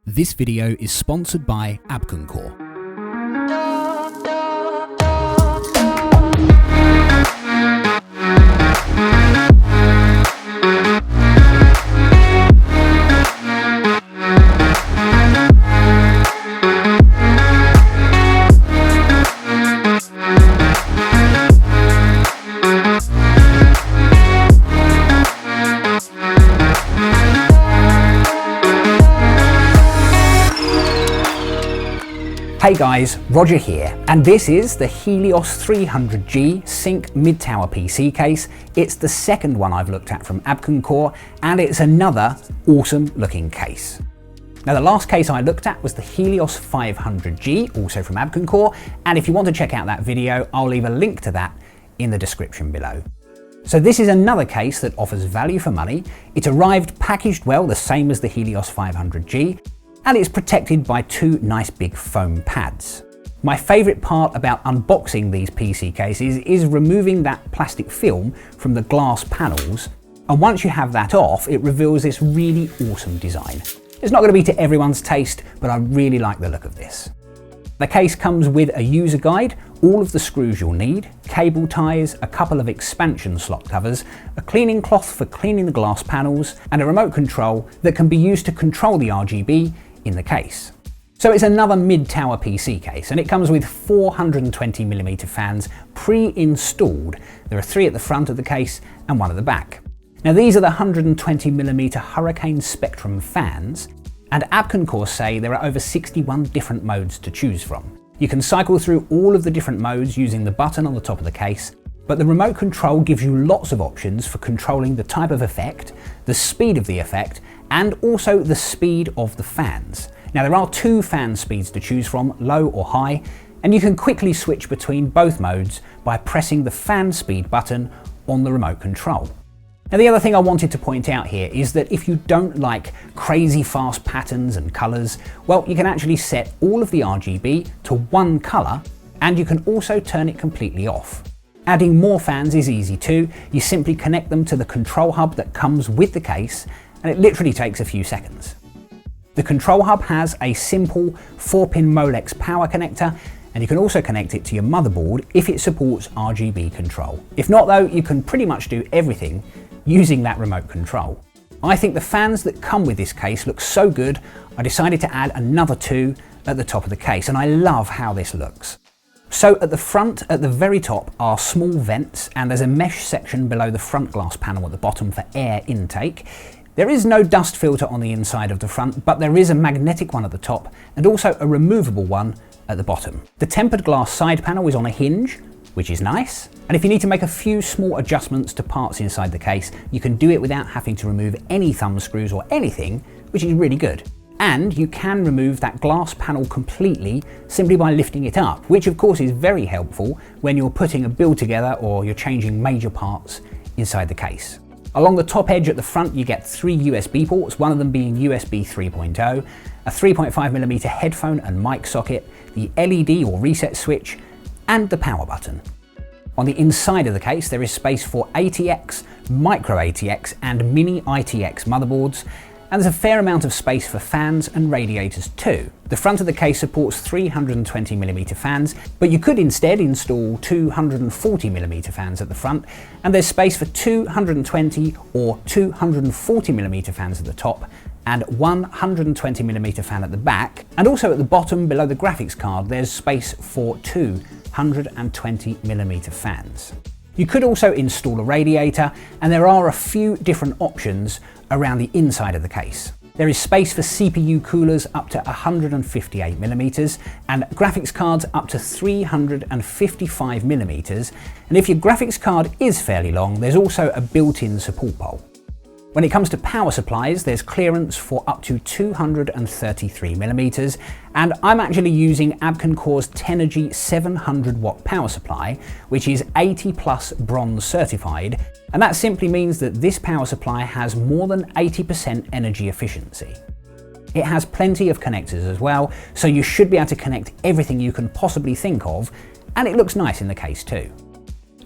This video is sponsored by AbkonCore. Hey guys, Roger here, and this is the Helios 300G Sync mid-tower PC case. It's the second one I've looked at from AbkonCore, and it's another awesome looking case. Now the last case I looked at was the Helios 500G, also from AbkonCore, and if you want to check out that video, I'll leave a link to that in the description below. So this is another case that offers value for money. It arrived packaged well, the same as the Helios 500G, and it's protected by two nice big foam pads. My favourite part about unboxing these PC cases is removing that plastic film from the glass panels, and once you have that off, it reveals this really awesome design. It's not going to be to everyone's taste, but I really like the look of this. The case comes with a user guide, all of the screws you'll need, cable ties, a couple of expansion slot covers, a cleaning cloth for cleaning the glass panels, and a remote control that can be used to control the RGB in the case. So it's another mid-tower PC case, and it comes with 420mm fans pre-installed. There are 3 at the front of the case and 1 at the back. Now these are the 120mm Hurricane Spectrum fans, and AbkonCore say there are over 61 different modes to choose from. You can cycle through all of the different modes using the button on the top of the case, but the remote control gives you lots of options for controlling the type of effect, the speed of the effect, and also the speed of the fans. Now there are 2 fan speeds to choose from, low or high, and you can quickly switch between both modes by pressing the fan speed button on the remote control. Now the other thing I wanted to point out here is that if you don't like crazy fast patterns and colours, well, you can actually set all of the RGB to 1 colour, and you can also turn it completely off. Adding more fans is easy too. You simply connect them to the control hub that comes with the case, and it literally takes a few seconds. The control hub has a simple 4-pin Molex power connector, and you can also connect it to your motherboard if it supports RGB control. If not though, you can pretty much do everything using that remote control. I think the fans that come with this case look so good, I decided to add another 2 at the top of the case, and I love how this looks. So at the front, at the very top, are small vents, and there's a mesh section below the front glass panel at the bottom for air intake. There is no dust filter on the inside of the front, but there is a magnetic one at the top and also a removable one at the bottom. The tempered glass side panel is on a hinge, which is nice. And if you need to make a few small adjustments to parts inside the case, you can do it without having to remove any thumb screws or anything, which is really good. And you can remove that glass panel completely simply by lifting it up, which of course is very helpful when you're putting a build together or you're changing major parts inside the case. Along the top edge at the front you get 3 USB ports, one of them being USB 3.0, a 3.5mm headphone and mic socket, the LED or reset switch, and the power button. On the inside of the case there is space for ATX, micro ATX and mini ITX motherboards, and there's a fair amount of space for fans and radiators too. The front of the case supports 320mm fans, but you could instead install 240mm fans at the front, and there's space for 220 or 240mm fans at the top, and 120mm fan at the back, and also at the bottom below the graphics card there's space for 2 120mm fans. You could also install a radiator, and there are a few different options around the inside of the case. There is space for CPU coolers up to 158mm and graphics cards up to 355mm, and if your graphics card is fairly long, there's also a built-in support pole. When it comes to power supplies, there's clearance for up to 233mm, and I'm actually using AbkonCore's Tenergy 700-watt power supply, which is 80+ bronze certified, and that simply means that this power supply has more than 80% energy efficiency. It has plenty of connectors as well, so you should be able to connect everything you can possibly think of, and it looks nice in the case too.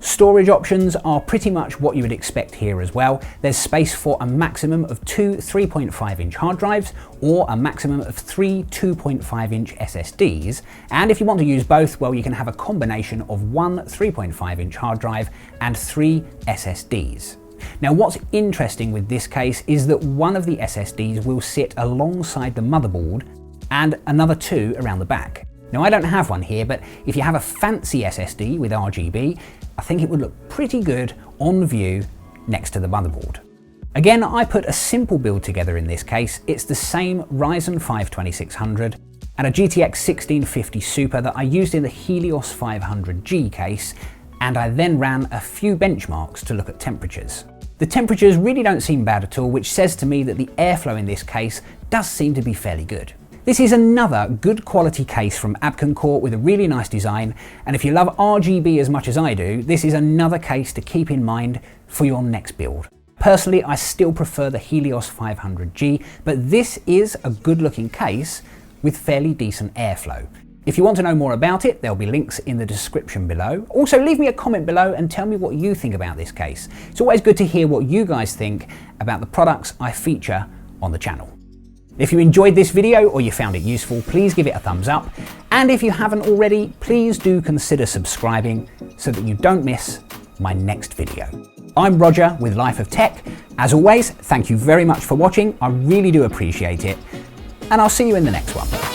Storage options are pretty much what you would expect here as well. There's space for a maximum of 2 3.5-inch hard drives or a maximum of 3 2.5-inch SSDs. And if you want to use both, well, you can have a combination of 1 3.5-inch hard drive and 3 SSDs. Now, what's interesting with this case is that one of the SSDs will sit alongside the motherboard and another 2 around the back. Now, I don't have one here, but if you have a fancy SSD with RGB, I think it would look pretty good on view next to the motherboard. Again, I put a simple build together in this case. It's the same Ryzen 5 2600 and a GTX 1650 Super that I used in the Helios 300G case, and I then ran a few benchmarks to look at temperatures. The temperatures really don't seem bad at all, which says to me that the airflow in this case does seem to be fairly good. This is another good quality case from AbkonCore with a really nice design, and if you love RGB as much as I do, this is another case to keep in mind for your next build. Personally, I still prefer the Helios 300G, but this is a good looking case with fairly decent airflow. If you want to know more about it, there'll be links in the description below. Also, leave me a comment below and tell me what you think about this case. It's always good to hear what you guys think about the products I feature on the channel. If you enjoyed this video or you found it useful, please give it a thumbs up. And if you haven't already, please do consider subscribing so that you don't miss my next video. I'm Roger with Life of Tech. As always, thank you very much for watching. I really do appreciate it. And I'll see you in the next one.